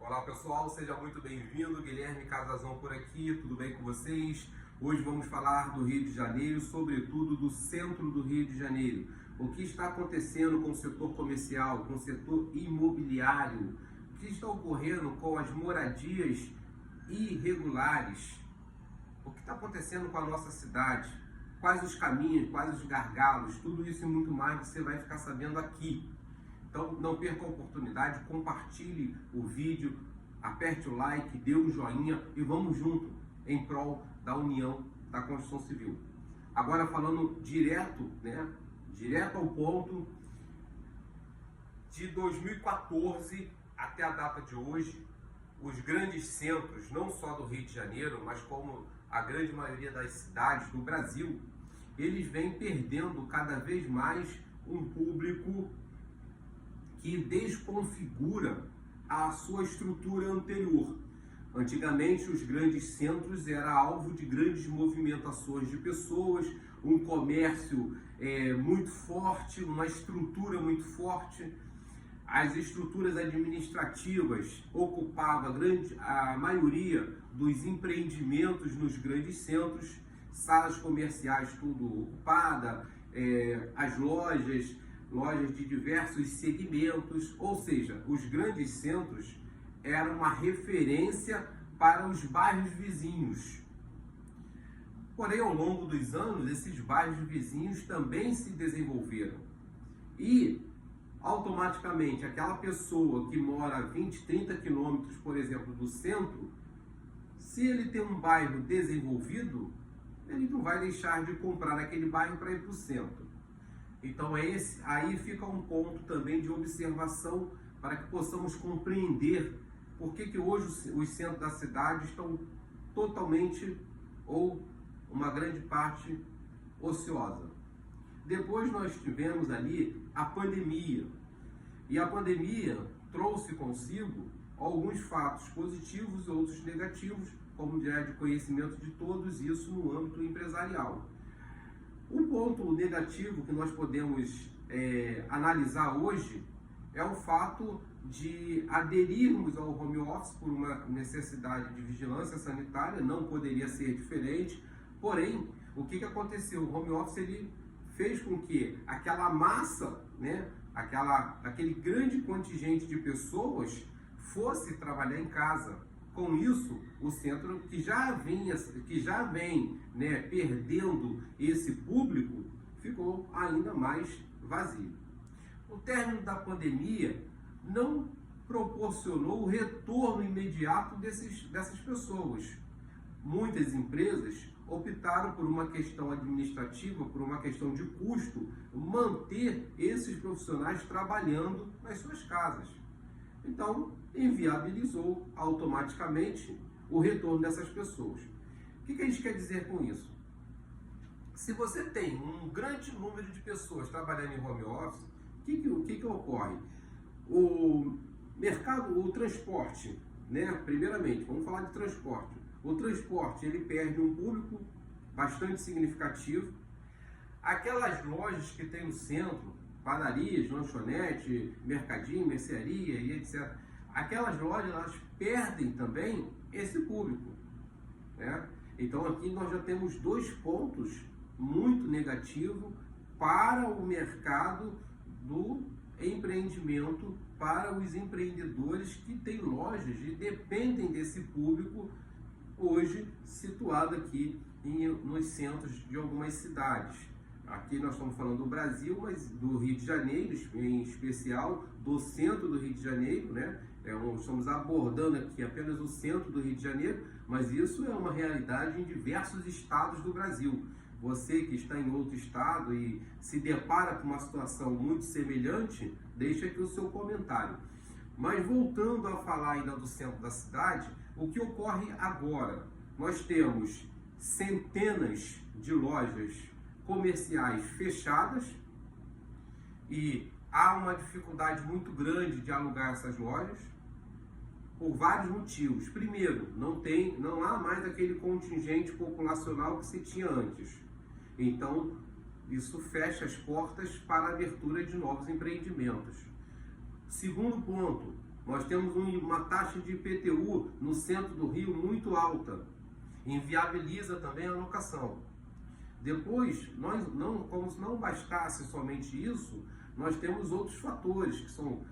Olá pessoal, seja muito bem-vindo, Guilherme Casazão por aqui, tudo bem com vocês? Hoje vamos falar do Rio de Janeiro, sobretudo do centro do Rio de Janeiro. O que está acontecendo com o setor comercial, com o setor imobiliário? O que está ocorrendo com as moradias irregulares? O que está acontecendo com a nossa cidade? Quais os caminhos, quais os gargalos? Tudo isso e muito mais você vai ficar sabendo aqui. Então não perca a oportunidade, compartilhe o vídeo, aperte o like, dê um joinha e vamos junto em prol da união da construção civil. Agora falando direto ao ponto, de 2014 até a data de hoje, os grandes centros, não só do Rio de Janeiro, mas como a grande maioria das cidades do Brasil, eles vêm perdendo cada vez mais um público que desconfigura a sua estrutura anterior. Antigamente, os grandes centros eram alvo de grandes movimentações de pessoas, um comércio muito forte, uma estrutura muito forte. As estruturas administrativas ocupavam a maioria dos empreendimentos nos grandes centros, salas comerciais tudo ocupada, as lojas de diversos segmentos, ou seja, os grandes centros eram uma referência para os bairros vizinhos. Porém, ao longo dos anos, esses bairros vizinhos também se desenvolveram. E, automaticamente, aquela pessoa que mora a 20, 30 quilômetros, por exemplo, do centro, se ele tem um bairro desenvolvido, ele não vai deixar de comprar naquele bairro para ir para o centro. Então aí fica um ponto também de observação para que possamos compreender por que hoje os centros da cidade estão totalmente ou uma grande parte ociosa. Depois nós tivemos ali a pandemia, e a pandemia trouxe consigo alguns fatos positivos e outros negativos, como já é de conhecimento de todos, isso no âmbito empresarial. O ponto negativo que nós podemos analisar hoje é o fato de aderirmos ao home office por uma necessidade de vigilância sanitária, não poderia ser diferente, porém, o que aconteceu? O home office ele fez com que aquela massa, aquele grande contingente de pessoas fosse trabalhar em casa. Com isso, o centro que já vem perdendo esse público, ficou ainda mais vazio. O término da pandemia não proporcionou o retorno imediato dessas pessoas. Muitas empresas optaram por uma questão administrativa, por uma questão de custo, manter esses profissionais trabalhando nas suas casas. Então, inviabilizou automaticamente o retorno dessas pessoas. O que a gente quer dizer com isso? Se você tem um grande número de pessoas trabalhando em home office, o que ocorre? O mercado, o transporte, primeiramente, vamos falar de transporte. O transporte, ele perde um público bastante significativo. Aquelas lojas que tem no centro, padarias, lanchonete, mercadinho, mercearia e etc. Aquelas lojas, elas perdem também esse público. Então aqui nós já temos dois pontos muito negativos para o mercado do empreendimento, para os empreendedores que têm lojas e dependem desse público hoje situado aqui nos centros de algumas cidades. Aqui nós estamos falando do Brasil, mas do Rio de Janeiro, em especial, do centro do Rio de Janeiro, estamos abordando aqui apenas o centro do Rio de Janeiro, mas isso é uma realidade em diversos estados do Brasil. Você que está em outro estado e se depara com uma situação muito semelhante, deixa aqui o seu comentário. Mas voltando a falar ainda do centro da cidade, o que ocorre agora? Nós temos centenas de lojas comerciais fechadas e há uma dificuldade muito grande de alugar essas lojas por vários motivos. Primeiro, não há mais aquele contingente populacional que se tinha antes. Então, isso fecha as portas para a abertura de novos empreendimentos. Segundo ponto, Nós temos uma taxa de IPTU no centro do Rio muito alta, inviabiliza também a locação. Depois, como se não bastasse somente isso, nós temos outros fatores, que são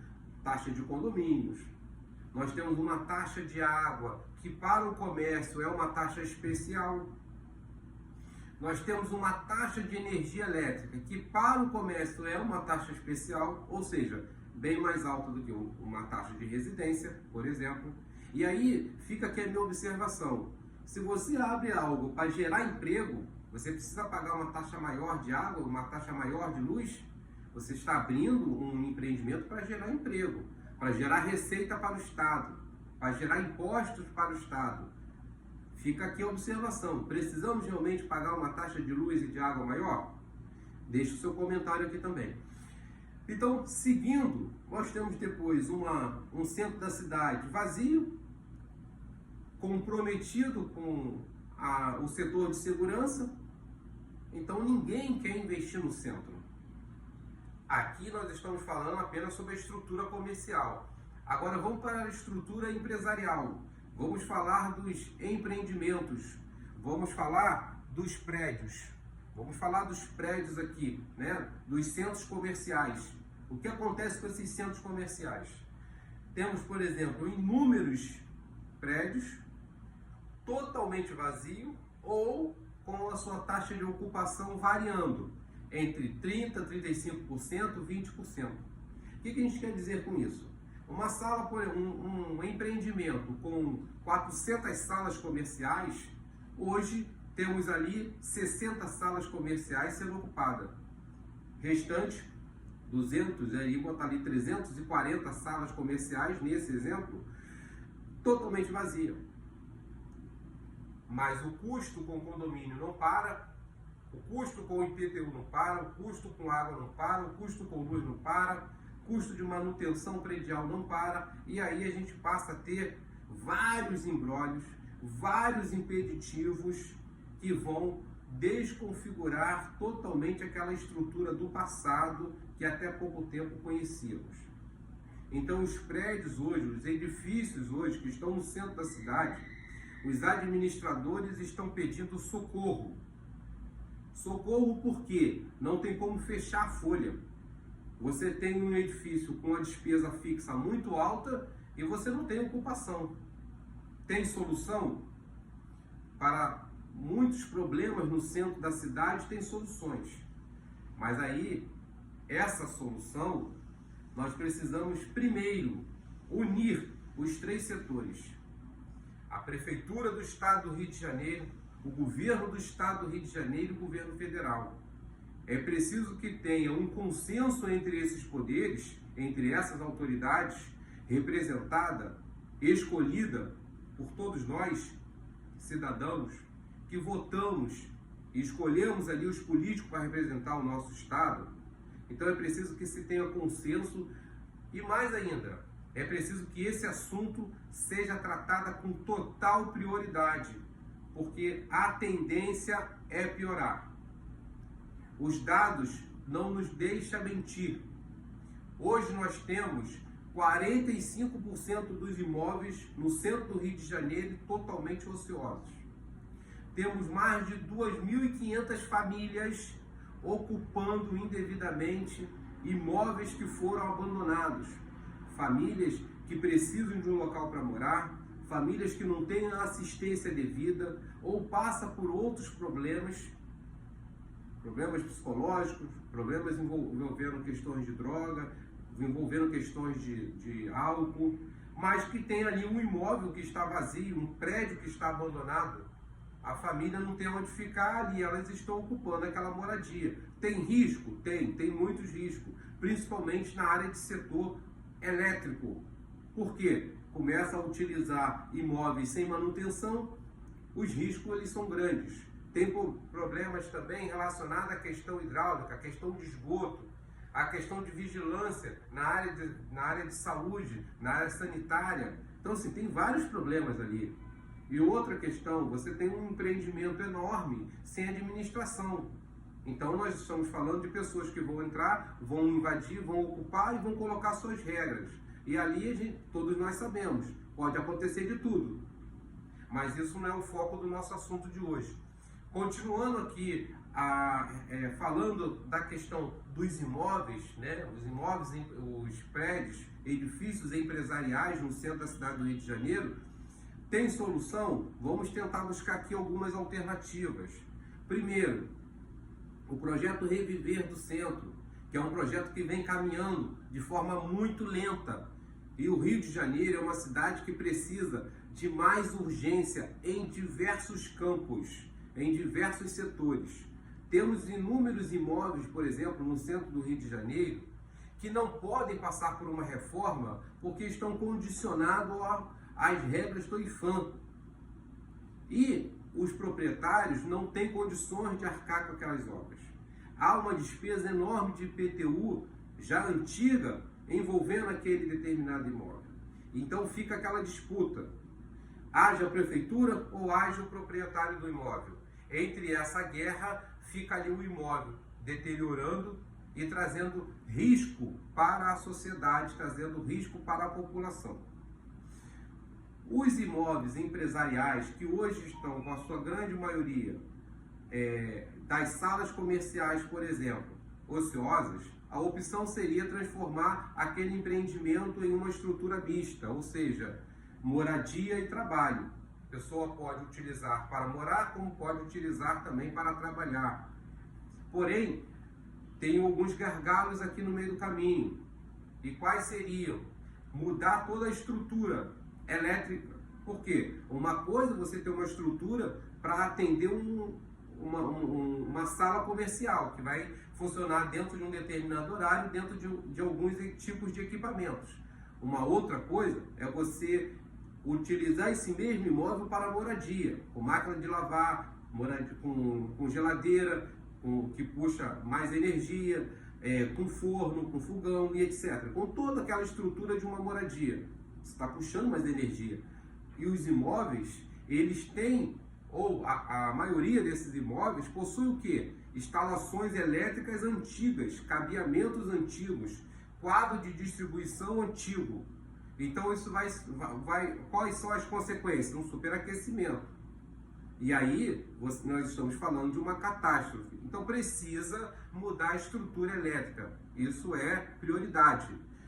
taxa de condomínios, nós temos uma taxa de água, que para o comércio é uma taxa especial. Nós temos uma taxa de energia elétrica, que para o comércio é uma taxa especial, ou seja, bem mais alta do que uma taxa de residência, por exemplo. E aí fica aqui a minha observação. Se você abre algo para gerar emprego, você precisa pagar uma taxa maior de água, uma taxa maior de luz. Você está abrindo um empreendimento para gerar emprego, para gerar receita para o Estado, para gerar impostos para o Estado. Fica aqui a observação. Precisamos realmente pagar uma taxa de luz e de água maior? Deixe o seu comentário aqui também. Então, seguindo, nós temos depois um centro da cidade vazio, comprometido com o setor de segurança. Então, ninguém quer investir no centro. Aqui nós estamos falando apenas sobre a estrutura comercial. Agora vamos para a estrutura empresarial. Vamos falar dos empreendimentos. Vamos falar dos prédios. Vamos falar dos prédios aqui, né? Dos centros comerciais. O que acontece com esses centros comerciais? Temos, por exemplo, inúmeros prédios totalmente vazios ou com a sua taxa de ocupação variando entre 30%, 35%, 20%. O que a gente quer dizer com isso? Uma sala, um empreendimento com 400 salas comerciais, hoje temos ali 60 salas comerciais sendo ocupadas. Restante, 200, aí botar ali 340 salas comerciais, nesse exemplo, totalmente vazia. Mas o custo com o condomínio não para, o custo com o IPTU não para, o custo com água não para, o custo com luz não para, o custo de manutenção predial não para, e aí a gente passa a ter vários embrólios, vários impeditivos que vão desconfigurar totalmente aquela estrutura do passado que até pouco tempo conhecíamos. Então os prédios hoje, os edifícios hoje que estão no centro da cidade, os administradores estão pedindo socorro. Socorro porque não tem como fechar a folha. Você tem um edifício com a despesa fixa muito alta e você não tem ocupação. Tem solução? Para muitos problemas no centro da cidade tem soluções. Mas aí, essa solução, nós precisamos primeiro unir os três setores. A Prefeitura do Estado do Rio de Janeiro, o Governo do Estado do Rio de Janeiro e o Governo Federal. É preciso que tenha um consenso entre esses poderes, entre essas autoridades, representada, escolhida por todos nós, cidadãos, que votamos e escolhemos ali os políticos para representar o nosso Estado. Então é preciso que se tenha consenso e, mais ainda, é preciso que esse assunto seja tratado com total prioridade, porque a tendência é piorar. Os dados não nos deixam mentir. Hoje nós temos 45% dos imóveis no centro do Rio de Janeiro totalmente ociosos. Temos mais de 2.500 famílias ocupando indevidamente imóveis que foram abandonados. Famílias que precisam de um local para morar, famílias que não têm a assistência devida ou passam por outros problemas psicológicos, problemas envolvendo questões de droga, envolvendo questões de álcool, mas que tem ali um imóvel que está vazio, um prédio que está abandonado. A família não tem onde ficar ali, elas estão ocupando aquela moradia. Tem risco? Tem muitos riscos, principalmente na área de setor elétrico. Por quê? Começa a utilizar imóveis sem manutenção, os riscos eles são grandes. Tem problemas também relacionados à questão hidráulica, à questão de esgoto, à questão de vigilância na área de saúde, na área sanitária. Então, assim, tem vários problemas ali. E outra questão, você tem um empreendimento enorme sem administração. Então, nós estamos falando de pessoas que vão entrar, vão invadir, vão ocupar e vão colocar suas regras. E ali todos nós sabemos, pode acontecer de tudo. Mas isso não é o foco do nosso assunto de hoje. Continuando aqui, falando da questão dos imóveis, né? Os imóveis, os prédios, edifícios empresariais no centro da cidade do Rio de Janeiro, tem solução? Vamos tentar buscar aqui algumas alternativas. Primeiro, o projeto Reviver do Centro, que é um projeto que vem caminhando de forma muito lenta. E o Rio de Janeiro é uma cidade que precisa de mais urgência em diversos campos, em diversos setores. Temos inúmeros imóveis, por exemplo, no centro do Rio de Janeiro, que não podem passar por uma reforma porque estão condicionados às regras do IPHAN. E os proprietários não têm condições de arcar com aquelas obras. Há uma despesa enorme de IPTU, já antiga, envolvendo aquele determinado imóvel. Então fica aquela disputa. Haja a prefeitura ou haja o proprietário do imóvel. Entre essa guerra fica ali o imóvel, deteriorando e trazendo risco para a sociedade, trazendo risco para a população. Os imóveis empresariais que hoje estão, com a sua grande maioria, das salas comerciais, por exemplo, ociosas, a opção seria transformar aquele empreendimento em uma estrutura mista, ou seja, moradia e trabalho. A pessoa pode utilizar para morar, como pode utilizar também para trabalhar. Porém, tem alguns gargalos aqui no meio do caminho. E quais seriam? Mudar toda a estrutura elétrica. Por quê? Uma coisa é você ter uma estrutura para atender uma sala comercial, que vai funcionar dentro de um determinado horário, dentro de alguns tipos de equipamentos. Uma outra coisa é você utilizar esse mesmo imóvel para moradia, com máquina de lavar, com geladeira, que puxa mais energia, com forno, com fogão e etc. Com toda aquela estrutura de uma moradia. Você está puxando mais energia. E os imóveis, eles têm, ou a maioria desses imóveis, possui o quê? Instalações elétricas antigas, cabeamentos antigos, quadro de distribuição antigo. Então isso quais são as consequências? Um superaquecimento. E aí nós estamos falando de uma catástrofe. Então precisa mudar a estrutura elétrica. Isso é prioridade.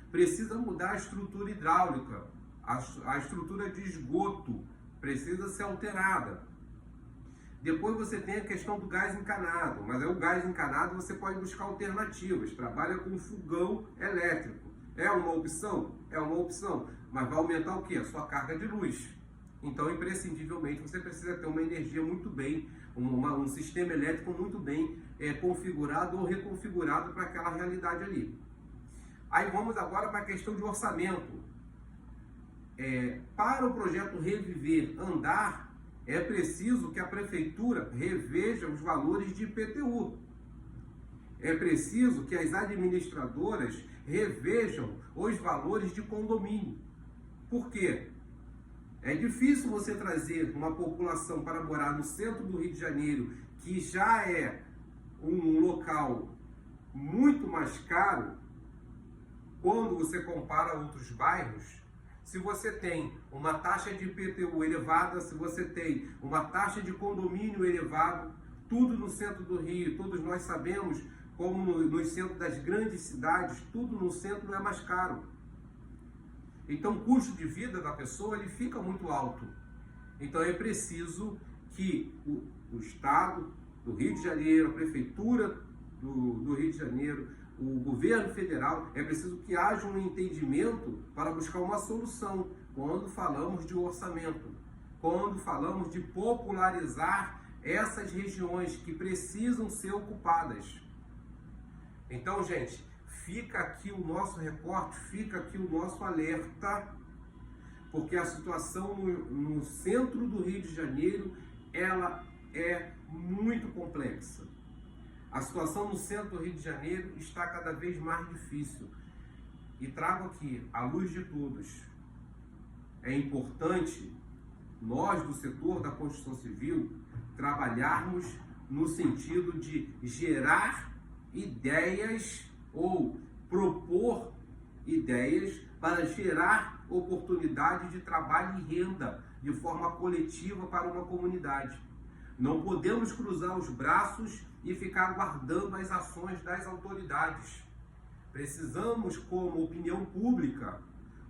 Precisa mudar a estrutura hidráulica. A estrutura de esgoto precisa ser alterada. Depois você tem a questão do gás encanado. Mas o gás encanado você pode buscar alternativas. Trabalha com fogão elétrico. É uma opção? É uma opção. Mas vai aumentar o quê? A sua carga de luz. Então, imprescindivelmente, você precisa ter uma energia muito bem, um sistema elétrico muito bem configurado ou reconfigurado para aquela realidade ali. Aí vamos agora para a questão de orçamento. Para o projeto Reviver andar, é preciso que a prefeitura reveja os valores de IPTU. É preciso que as administradoras revejam os valores de condomínio. Por quê? É difícil você trazer uma população para morar no centro do Rio de Janeiro, que já é um local muito mais caro, quando você compara outros bairros. Se você tem uma taxa de IPTU elevada, se você tem uma taxa de condomínio elevado, tudo no centro do Rio, todos nós sabemos, como nos centros das grandes cidades, tudo no centro é mais caro. Então o custo de vida da pessoa ele fica muito alto. Então é preciso que o Estado do Rio de Janeiro, a Prefeitura do Rio de Janeiro, o governo federal, é preciso que haja um entendimento para buscar uma solução quando falamos de orçamento, quando falamos de popularizar essas regiões que precisam ser ocupadas. Então, gente, fica aqui o nosso recorte, fica aqui o nosso alerta, porque a situação no centro do Rio de Janeiro, ela é muito complexa. A situação no centro do Rio de Janeiro está cada vez mais difícil. E trago aqui, à luz de todos, é importante nós do setor da construção civil trabalharmos no sentido de gerar ideias ou propor ideias para gerar oportunidade de trabalho e renda de forma coletiva para uma comunidade. Não podemos cruzar os braços e ficar guardando as ações das autoridades. Precisamos, como opinião pública,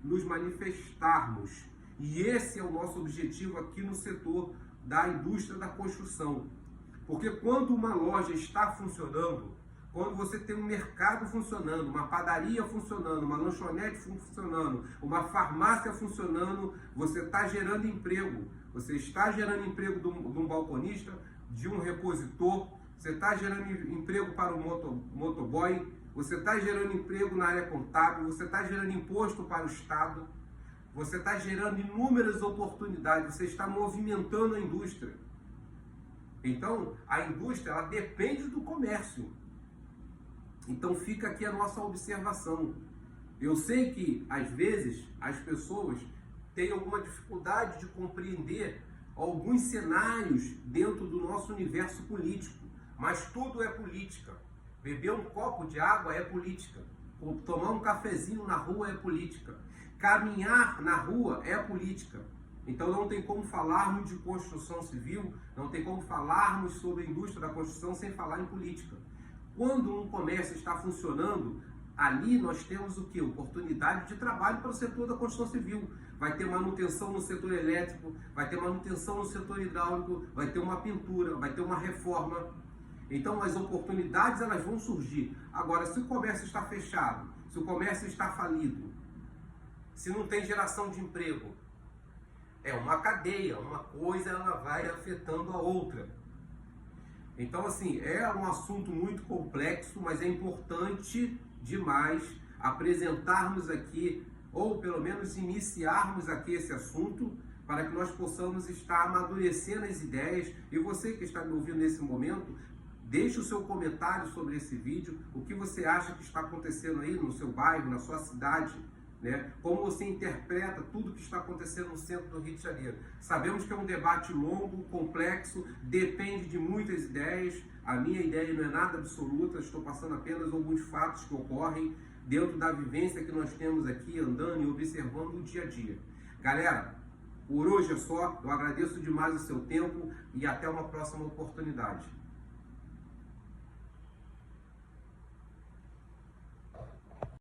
nos manifestarmos. E esse é o nosso objetivo aqui no setor da indústria da construção. Porque quando uma loja está funcionando, quando você tem um mercado funcionando, uma padaria funcionando, uma lanchonete funcionando, uma farmácia funcionando, você está gerando emprego. Você está gerando emprego de um balconista, de um repositor, você está gerando emprego para o motoboy, você está gerando emprego na área contábil, você está gerando imposto para o Estado, você está gerando inúmeras oportunidades, você está movimentando a indústria. Então, a indústria, ela depende do comércio. Então, fica aqui a nossa observação. Eu sei que, às vezes, as pessoas têm alguma dificuldade de compreender alguns cenários dentro do nosso universo político, mas tudo é política. Beber um copo de água é política. Tomar um cafezinho na rua é política. Caminhar na rua é política. Então não tem como falarmos de construção civil, não tem como falarmos sobre a indústria da construção sem falar em política. Quando um comércio está funcionando, ali nós temos o quê? Oportunidade de trabalho para o setor da construção civil. Vai ter manutenção no setor elétrico, vai ter manutenção no setor hidráulico, vai ter uma pintura, vai ter uma reforma. Então as oportunidades elas vão surgir. Agora, se o comércio está fechado, se o comércio está falido, se não tem geração de emprego, é uma cadeia, uma coisa ela vai afetando a outra. Então, assim, é um assunto muito complexo, mas é importante demais apresentarmos aqui, ou pelo menos iniciarmos aqui esse assunto, para que nós possamos estar amadurecendo as ideias. E você que está me ouvindo nesse momento, deixe o seu comentário sobre esse vídeo, o que você acha que está acontecendo aí no seu bairro, na sua cidade, né? Como você interpreta tudo que está acontecendo no centro do Rio de Janeiro. Sabemos que é um debate longo, complexo, depende de muitas ideias. A minha ideia não é nada absoluta, estou passando apenas alguns fatos que ocorrem dentro da vivência que nós temos aqui, andando e observando o dia a dia. Galera, por hoje é só, eu agradeço demais o seu tempo e até uma próxima oportunidade.